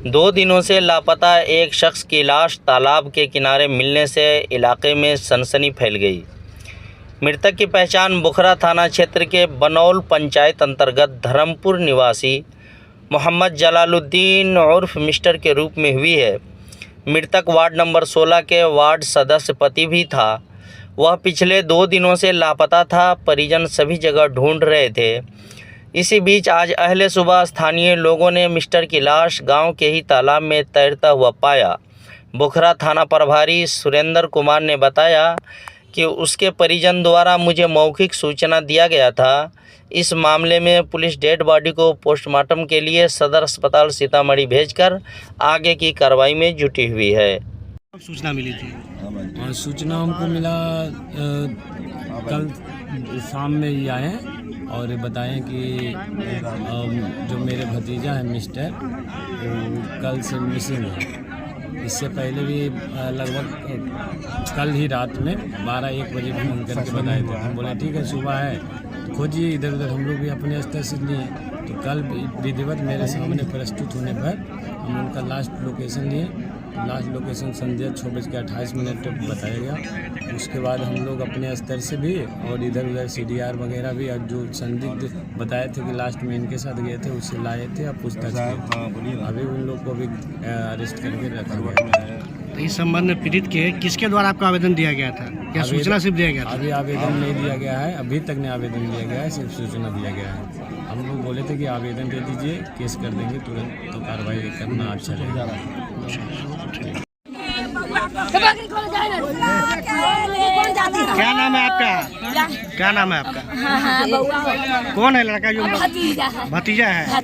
2 दिनों से लापता एक शख्स की लाश तालाब के किनारे मिलने से इलाके में सनसनी फैल गई। मृतक की पहचान बुखरा थाना क्षेत्र के बनौल पंचायत अंतर्गत धर्मपुर निवासी मोहम्मद जलालुद्दीन उर्फ मिस्टर के रूप में हुई है। मृतक वार्ड नंबर 16 के वार्ड सदस्य पति भी था। वह पिछले 2 दिनों से लापता था। परिजन सभी जगह ढूंढ रहे थे। इसी बीच आज अहले सुबह स्थानीय लोगों ने मिस्टर की लाश गांव के ही तालाब में तैरता हुआ पाया। बुखरा थाना प्रभारी सुरेंद्र कुमार ने बताया कि उसके परिजन द्वारा मुझे मौखिक सूचना दिया गया था। इस मामले में पुलिस डेड बॉडी को पोस्टमार्टम के लिए सदर अस्पताल सीतामढ़ी भेजकर आगे की कार्रवाई में जुटी हुई है। सूचना मिली थी? सूचना हमको मिला कल शाम में ही आए और बताएं कि जो मेरे भतीजा है मिस्टर वो कल से मिसिंग है। इससे पहले भी लगभग कल ही रात में 12-1 बजे फोन करके बताए थे। हम बोले ठीक है सुबह है खोजिए इधर उधर, हम लोग भी अपने स्तर से लिए। तो कल विधिवत मेरे सामने प्रस्तुत होने पर हम उनका लास्ट लोकेशन लिए। लास्ट लोकेशन संध्या 6:28 बताया गया। उसके बाद हम लोग अपने स्तर से भी और इधर उधर CDR वगैरह भी और जो संदिग्ध बताए थे कि लास्ट में इनके साथ गए थे उससे लाए थे और पूछताछ की। अभी उन लोग को भी अरेस्ट करके रखा गया है। इस संबंध में पीड़ित के किसके द्वारा आपको आवेदन दिया गया था? क्या सूचना सिर्फ दिया गया था? अभी आवेदन नहीं दिया गया है, अभी तक नहीं आवेदन दिया गया है, सिर्फ सूचना दिया गया है। हम लोग बोले थे कि आवेदन दे दीजिए, केस कर देंगे तुरंत, तो कार्रवाई करना अच्छा रहेगा। क्या नाम है आपका? क्या नाम है आपका? कौन है लड़का जो भतीजा है?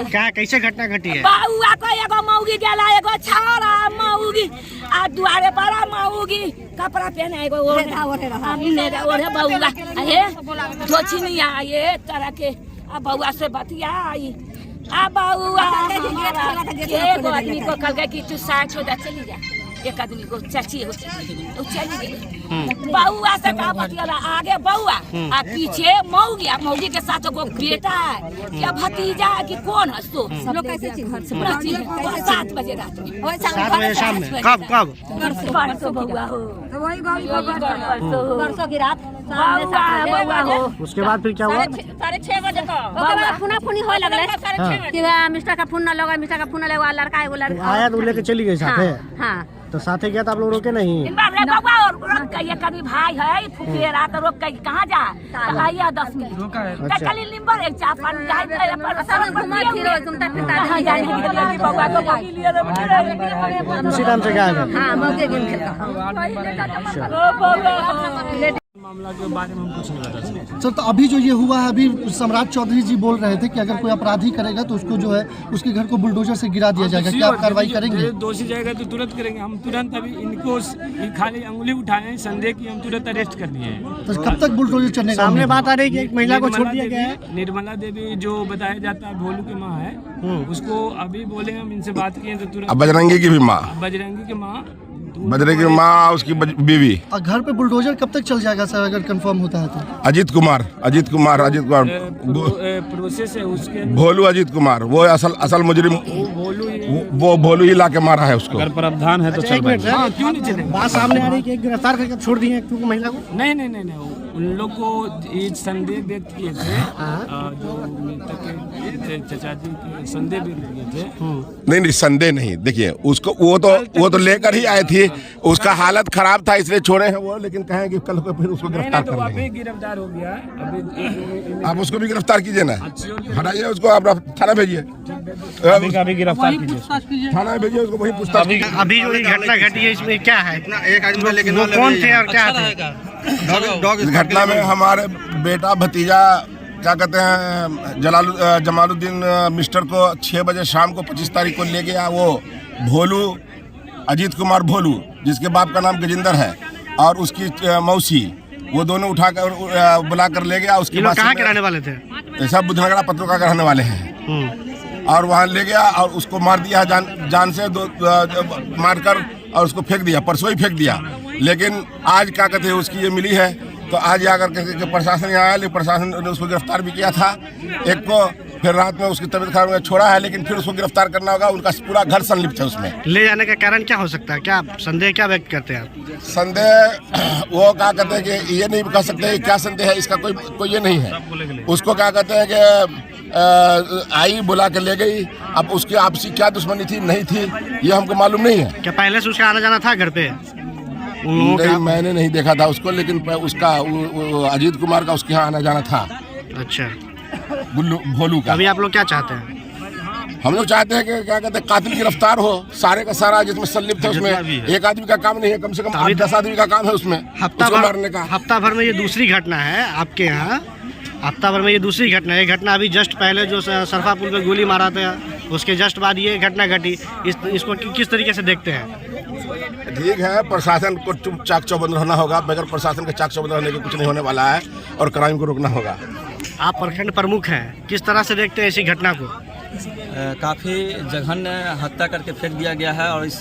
क्या कैसे घटना घटी है? बउआ को एगो मौगी गेला, एगो छाड़ा मौगी आ दुआरे पर मौगी कपड़ा पहने एगो ओढ़े बउआ हे धोची नहीं आए तरह के आ बउआ से बतियाई आ बउआ एगो आदमी को कल गए कि तू 60 हो जा चली जा। एक आदमी को चाची हो चली गई। बउआ से का बतियाला आगे बउआ आ पीछे मौगी आ मौगी के साथ एगो बेटा है क्या भतीजा है कि कौन है सो लोग कैसे घर से 7 बजे रात में 7 बजे शाम में कब परसों बउआ हो वही परसों की रात बउआ हो। उसके बाद फिर क्या हुआ? 6:30 बजे को पुना पुनी हो लगले कि मिस्टर का फोन न लगा, मिस्टर का फोन लगा, लड़का एगो लड़का आया तो लेके चली गई साथे। हां तो साथे गया था आप लोग रोके नहीं? बउआ और रोक के कभी भाई है फुफेरा तो रोक के कहां जा आइया 10 मिनट चली नंबर 1 चापन जाए पर सब घुमा फिरो घूमता फिरता जाने की बउआ को गोली लिए उसी टाइम से गया है। हां मौके के मामला के बारे में हम कुछ नहीं बता सकते सर। तो अभी जो ये हुआ है, अभी सम्राट चौधरी जी बोल रहे थे कि अगर कोई अपराधी करेगा तो उसको जो है उसके घर को बुलडोजर से गिरा दिया जाएगा। क्या आप कार्रवाई करेंगे? दोषी जाएगा तो तुरंत करेंगे हम। तुरंत अभी इनको खाली अंगुली उठाए हैं संदेह की, हम तुरंत अरेस्ट कर दिए हैं। तो कब तक बुलडोजर चलने का? सामने बात आ रही है कि एक महिला को छोड़ दिया गया है। निर्मला देवी जो बताया जाता है भोलू की माँ है, उसको अभी बोले हम इनसे बात किए तो तुरंत बजरंगी की भी माँ, बजरंगी की माँ, बजरंगी की माँ उसकी बीवी। और घर पे बुलडोजर कब तक चल जाएगा सर अगर कंफर्म होता है तो? अजीत कुमार प्रोसेस है उसके। भोलू अजीत कुमार वो असल मुजरिम, वो भोलू ही लाके मारा है उसको। अगर प्रावधान है तो चल हाँ, क्यों नहीं चलेगा? बात सामने आ रही है कि गिरफ्तार करके छोड़ दिए हैं क्योंकि महिला को। नहीं उन लोग को ये संदेह व्यक्त किए थे जो मृतक के चचा जी के संदेह व्यक्त किए थे। नहीं संदेह नहीं, देखिए उसको वो तो लेकर ही आए थे। उसका हालत खराब था इसलिए छोड़े हैं वो, लेकिन कहें कि कल को फिर उसको गिरफ्तार कर लेंगे। गिरफ्तार हो गया अभी, आप उसको भी गिरफ्तार कीजिए ना, हटाइए उसको, आप थाना भेजिए, अभी गिरफ्तार कीजिए, थाना भेजिए उसको, वही पूछताछ। अभी जो घटना घटी है इसमें क्या है? एक आदमी लेकिन वो कौन थे और क्या थे? इस घटना में हमारे बेटा भतीजा क्या कहते हैं जमालुद्दीन मिस्टर को 6 बजे शाम को 25 तारीख को ले गया। वो भोलू अजीत कुमार भोलू जिसके बाप का नाम गजेंद्र है और उसकी मौसी, वो दोनों उठाकर बुला कर ले गया। उसके बाद कहाँ के रहने वाले थे? सब बुधनगड़ा पत्रों का रहने वाले हैं। और वहाँ ले गया और उसको मार दिया जान से मारकर और उसको फेंक दिया, परसों ही फेंक दिया। लेकिन आज क्या कहते हैं उसकी ये मिली है तो आज आकर के प्रशासन यहाँ आया, लेकिन प्रशासन ने उसको गिरफ्तार भी किया था। एक को फिर रात में उसकी तबीयत खराब छोड़ा है, लेकिन फिर उसको गिरफ्तार करना होगा। उनका पूरा घर संलिप्त है उसमें। ले जाने का कारण क्या हो सकता है? क्या संदेह क्या व्यक्त करते हैं आप? संदेह वो क्या कहते हैं कि ये नहीं कह सकते क्या संदेह है, इसका कोई ये नहीं है। उसको क्या कहते हैं कि आई बुला के ले गई। अब उसकी आपसी क्या दुश्मनी थी नहीं थी ये हमको मालूम नहीं है। क्या पहले से उसका आना जाना था घर पे? नहीं, मैंने नहीं देखा था उसको, लेकिन उसका अजीत कुमार का उसके यहाँ आना जाना था। अच्छा, भोलू का। अभी आप लोग क्या चाहते हैं? हम लोग चाहते हैं कि क्या कहते हैं कातिल गिरफ्तार हो, सारे का सारा जिसमें संलिप्त है उसमें। एक आदमी का काम नहीं है, कम से कम 8-10 आदमी का काम है उसमें मारने का। हफ्ता भर में ये दूसरी घटना है आपके यहाँ। हफ्ता भर में ये दूसरी घटना है। ये घटना अभी जस्ट पहले जो सरफा पुल पे गोली मारा था, उसके जस्ट बाद ये घटना घटी। इसको किस तरीके से देखते हैं? ठीक है, प्रशासन को चाक चौबंद रहना होगा। बगैर प्रशासन के चाक चौबंद रहने के कुछ नहीं होने वाला है और क्राइम को रोकना होगा। आप प्रखंड प्रमुख हैं, किस तरह से देखते हैं इसी घटना को? काफ़ी जघन्य हत्या करके फेंक दिया गया है और इस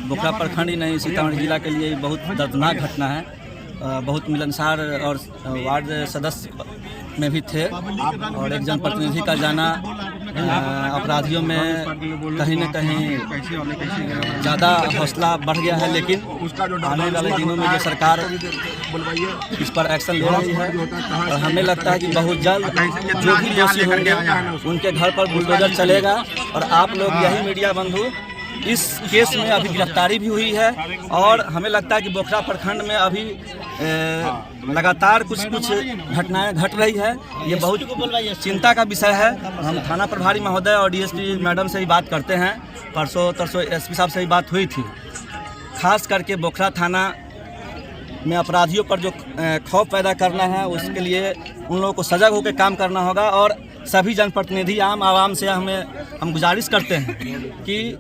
बोखरा प्रखंड ही नहीं सीतामढ़ी जिला के लिए बहुत दर्दनाक घटना है। बहुत मिलनसार और वार्ड सदस्य में भी थे और एक जनप्रतिनिधि का जाना अपराधियों में कहीं न कहीं ज़्यादा हौसला बढ़ गया है। लेकिन आने वाले दिनों में जो सरकार इस पर एक्शन ले रही है और हमें लगता है कि बहुत जल्द जो भी दोषी होंगे उनके घर पर बुलडोजर चलेगा। और आप लोग यही मीडिया बंधु, इस केस में अभी गिरफ्तारी भी हुई है और हमें लगता है कि बोखरा प्रखंड में अभी लगातार कुछ घटनाएं घट रही है। ये बहुत चिंता का विषय है। हम थाना प्रभारी महोदय और डीएसपी मैडम से ही बात करते हैं। परसों तरसों एसपी साहब से ही बात हुई थी। खास करके बोखरा थाना में अपराधियों पर जो खौफ पैदा करना है उसके लिए उन लोगों को सजग होकर काम करना होगा। और सभी जनप्रतिनिधि आम आवाम से हम गुजारिश करते हैं कि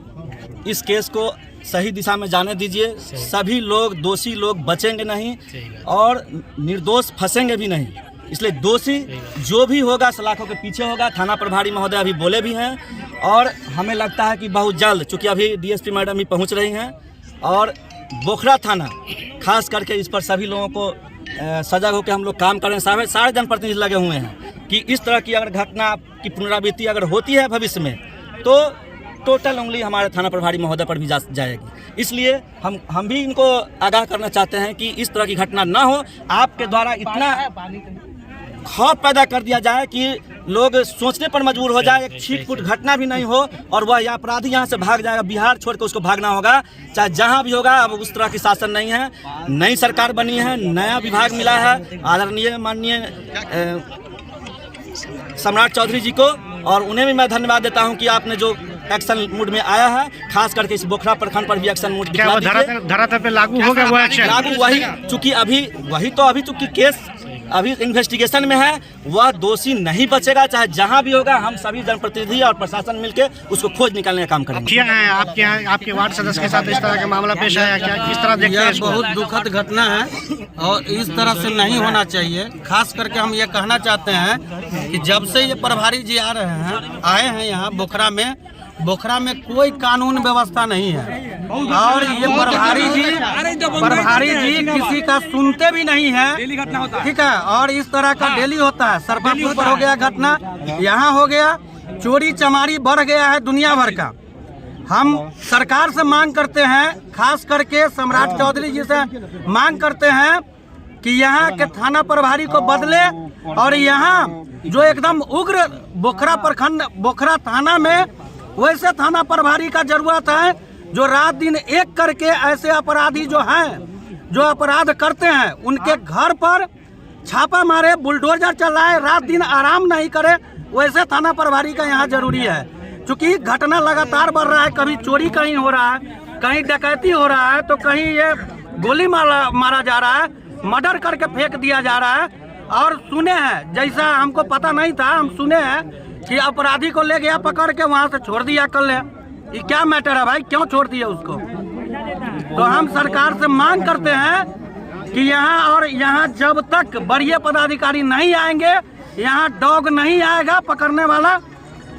इस केस को सही दिशा में जाने दीजिए। सभी लोग, दोषी लोग बचेंगे नहीं और निर्दोष फंसेंगे भी नहीं। इसलिए दोषी जो भी होगा सलाखों के पीछे होगा। थाना प्रभारी महोदय अभी बोले भी हैं और हमें लगता है कि बहुत जल्द, चूँकि अभी डीएसपी मैडम भी पहुंच रही हैं और बोखरा थाना खास करके इस पर सभी लोगों को सजग होकर हम लोग काम करें। सारे जनप्रतिनिधि लगे हुए हैं कि इस तरह की अगर घटना की पुनरावृत्ति अगर होती है भविष्य में तो टोटल उंगली हमारे थाना प्रभारी महोदय पर भी जाएगी। इसलिए हम भी इनको आगाह करना चाहते हैं कि इस तरह की घटना ना हो। आपके द्वारा इतना खौफ पैदा कर दिया जाए कि लोग सोचने पर मजबूर हो जाए, एक छीट-फूट घटना भी नहीं हो और वह अपराधी यहाँ से भाग जाएगा। बिहार छोड़ के उसको भागना होगा, चाहे जहाँ भी होगा। अब उस तरह की शासन नहीं है। नई सरकार बनी है, नया विभाग मिला है आदरणीय माननीय सम्राट चौधरी जी को, और उन्हें भी मैं धन्यवाद देता हूं कि आपने जो एक्शन मूड में आया है, खास करके इस बोखरा प्रखंड पर भी एक्शन मूड दिखा दीजिए। धरातल पे लागू हो गया वो एक्शन? लागू वही, चूंकि अभी चूंकि केस अभी इन्वेस्टिगेशन में है, वह दोषी नहीं बचेगा। चाहे जहां भी होगा, हम सभी जनप्रतिनिधि और प्रशासन मिलकर उसको खोज निकालने का काम करेंगे। क्या है आपके वार्ड सदस्य के साथ इस तरह का मामला पेश आया? क्या किस तरह देखते हैं इसको? बहुत दुखद घटना है और इस तरह से नहीं होना चाहिए। खास करके हम ये कहना चाहते हैं कि जब से ये प्रभारी जी आए हैं यहाँ बोखरा में कोई कानून व्यवस्था नहीं है और ये प्रभारी जी किसी का सुनते भी नहीं है। ठीक है, और इस तरह का डेली होता है। सरफापुर पर हो गया घटना, यहाँ हो गया, चोरी चमारी बढ़ गया है दुनिया भर का। हम सरकार से मांग करते हैं, खास करके सम्राट चौधरी जी से मांग करते हैं कि यहाँ के थाना प्रभारी को बदले और यहाँ जो एकदम उग्र बोखरा थाना में वैसे थाना प्रभारी का जरूरत है जो रात दिन एक करके ऐसे अपराधी जो हैं, जो अपराध करते हैं, उनके घर पर छापा मारे, बुलडोजर चलाए, रात दिन आराम नहीं करे। वैसे थाना प्रभारी का यहाँ जरूरी है। क्योंकि घटना लगातार बढ़ रहा है। कभी चोरी कहीं हो रहा है, कहीं डकैती हो रहा है, तो कहीं ये गोली मारा जा रहा है, मर्डर करके फेंक दिया जा रहा है। और सुने हैं, जैसा हमको पता नहीं था, हम सुने हैं कि अपराधी को ले गया पकड़ के वहाँ से छोड़ दिया कल। ये क्या मैटर है भाई, क्यों छोड़ दिया उसको? तो हम सरकार से मांग करते हैं कि यहाँ जब तक वरीय पदाधिकारी नहीं आएंगे, यहाँ डॉग नहीं आएगा पकड़ने वाला,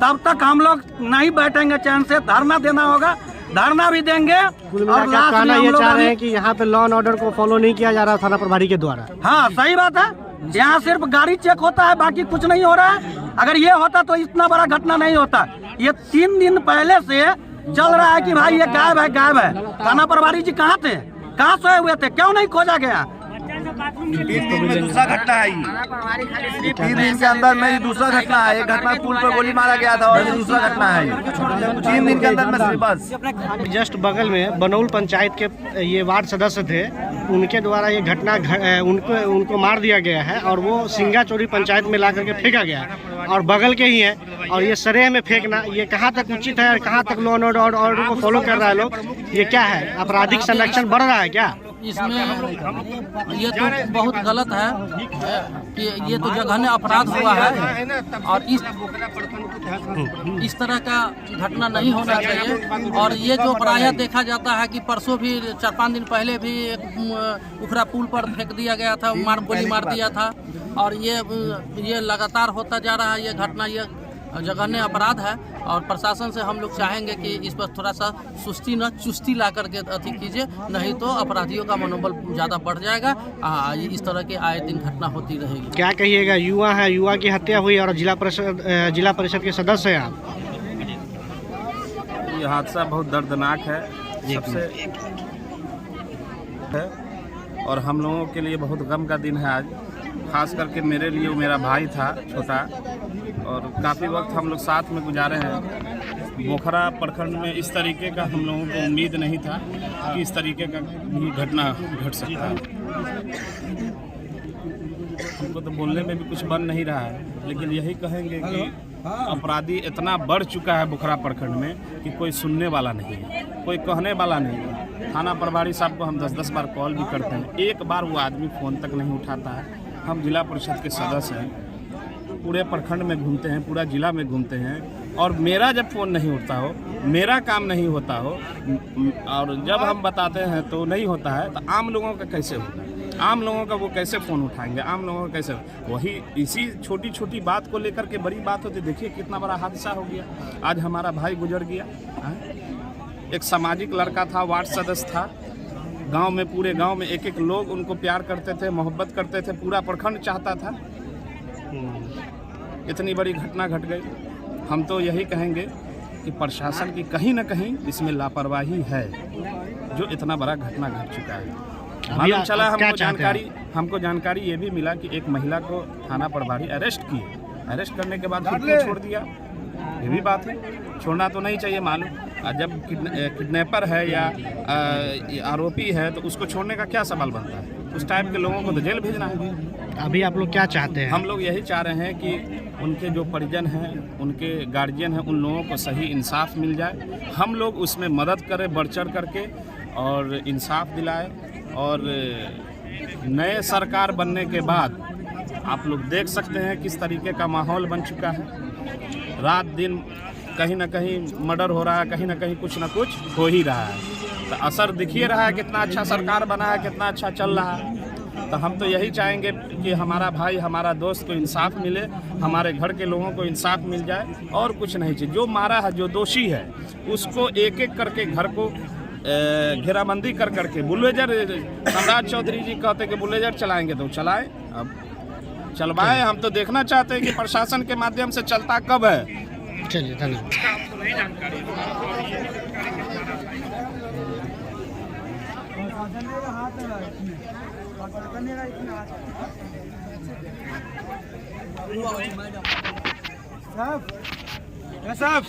तब तक हम लोग नहीं बैठेंगे चैन से। धरना देना होगा, धरना भी देंगे। और लास्ट में ये चाह रहे हैं कि यहाँ पे लॉ एंड ऑर्डर को फॉलो नहीं किया जा रहा थाना प्रभारी के द्वारा। हाँ, सही बात है। यहाँ सिर्फ गाड़ी चेक होता है, बाकी कुछ नहीं हो रहा है। अगर ये होता तो इतना बड़ा घटना नहीं होता। ये 3 दिन पहले से चल रहा है कि भाई ये गायब है गायब है। थाना प्रभारी जी कहाँ थे, कहाँ सोए हुए थे, क्यों नहीं खोजा गया? 3 दिन में दूसरा घटना है। 3 दिन के अंदर में ही दूसरा घटना है। एक घटना पुल पर गोली मारा गया था और ये दूसरा घटना है 3 दिन के अंदर में सिर्फ बस। जस्ट बगल में बनौल पंचायत के ये वार्ड सदस्य थे, उनके द्वारा ये घटना उनको मार दिया गया है और वो सिंगा चोरी पंचायत में ला करके फेंका गया और बगल के ही है। और ये सरेह में फेंकना ये कहाँ तक उचित है और कहाँ तक लॉ एंड ऑर्डर को फॉलो कर रहा है लोग? ये क्या है, आपराधिक संरक्षण बढ़ रहा है क्या? इसमें ये तो बहुत गलत है कि ये तो जघन्य अपराध हुआ है और इस तरह का घटना नहीं होना चाहिए। और ये जो प्रायः देखा जाता है कि परसों भी 4-5 दिन पहले भी एक उखरा पुल पर फेंक दिया गया था, गोली मार दिया था। और ये लगातार होता जा रहा है ये घटना। ये जघन्य अपराध है और प्रशासन से हम लोग चाहेंगे कि इस पर थोड़ा सा चुस्ती ला करके अति कीजिए, नहीं तो अपराधियों का मनोबल ज़्यादा बढ़ जाएगा। इस तरह के आए दिन घटना होती रहेगी। क्या कहिएगा, युवा है, युवा की हत्या हुई और जिला परिषद के सदस्य हैं आप। ये हादसा बहुत दर्दनाक है सबसे है और हम लोगों के लिए बहुत गम का दिन है आज, खास करके मेरे लिए। मेरा भाई था छोटा और काफ़ी वक्त हम लोग साथ में गुजारे हैं। बोखरा प्रखंड में इस तरीके का हम लोगों को उम्मीद नहीं था कि इस तरीके का भी घटना घट सकता है। हमको तो बोलने में भी कुछ बन नहीं रहा है, लेकिन यही कहेंगे कि अपराधी इतना बढ़ चुका है बोखरा प्रखंड में कि कोई सुनने वाला नहीं है, कोई कहने वाला नहीं है। थाना प्रभारी साहब को हम 10-10 बार कॉल भी करते हैं, एक बार वो आदमी फ़ोन तक नहीं उठाता है। हम जिला परिषद के सदस्य हैं, पूरे प्रखंड में घूमते हैं, पूरा जिला में घूमते हैं और मेरा जब फ़ोन नहीं उठता हो, मेरा काम नहीं होता हो और जब हम बताते हैं तो नहीं होता है, तो आम लोगों का कैसे होगा? आम लोगों का वो कैसे फ़ोन उठाएंगे? आम लोगों का कैसे? वही इसी छोटी छोटी बात को लेकर के बड़ी बात होती। देखिए कितना बड़ा हादसा हो गया, आज हमारा भाई गुजर गया। एक सामाजिक लड़का था, वार्ड सदस्य था, गांव में पूरे गांव में एक लोग उनको प्यार करते थे, मोहब्बत करते थे, पूरा प्रखंड चाहता था। इतनी बड़ी घटना घट गई। हम तो यही कहेंगे कि प्रशासन की कहीं ना कहीं इसमें लापरवाही है, जो इतना बड़ा घटना घट चुका है। मालूम चला हमको जानकारी ये भी मिला कि एक महिला को थाना प्रभारी अरेस्ट किए, अरेस्ट करने के बाद फिर छोड़ दिया। ये भी बात है, छोड़ना तो नहीं चाहिए। मालूम जब किडनैपर है या आरोपी है तो उसको छोड़ने का क्या सवाल बनता है? उस टाइप के लोगों को तो जेल भेजना है। अभी आप लोग क्या चाहते हैं? हम लोग यही चाह रहे हैं कि उनके जो परिजन हैं, उनके गार्जियन हैं, उन लोगों को सही इंसाफ मिल जाए। हम लोग उसमें मदद करें बढ़ चढ़ करके और इंसाफ दिलाए। और नए सरकार बनने के बाद आप लोग देख सकते हैं किस तरीके का माहौल बन चुका है। रात दिन कहीं ना कहीं मर्डर हो रहा है, कहीं ना कहीं कुछ ना कुछ हो ही रहा है। तो असर दिख ही रहा है कितना अच्छा सरकार बना है, कितना अच्छा चल रहा है। तो हम तो यही चाहेंगे कि हमारा भाई, हमारा दोस्त को इंसाफ मिले, हमारे घर के लोगों को इंसाफ मिल जाए और कुछ नहीं चाहिए। जो मारा है, जो दोषी है, उसको एक एक करके घर को घेराबंदी कर करके बुलडोजर, सम्राट चौधरी जी कहते कि बुलडोजर चलाएंगे तो चलाएं, अब चलवाएं। हम तो देखना चाहते हैं कि प्रशासन के माध्यम से चलता कब है। चलिए, धन्यवाद। साहब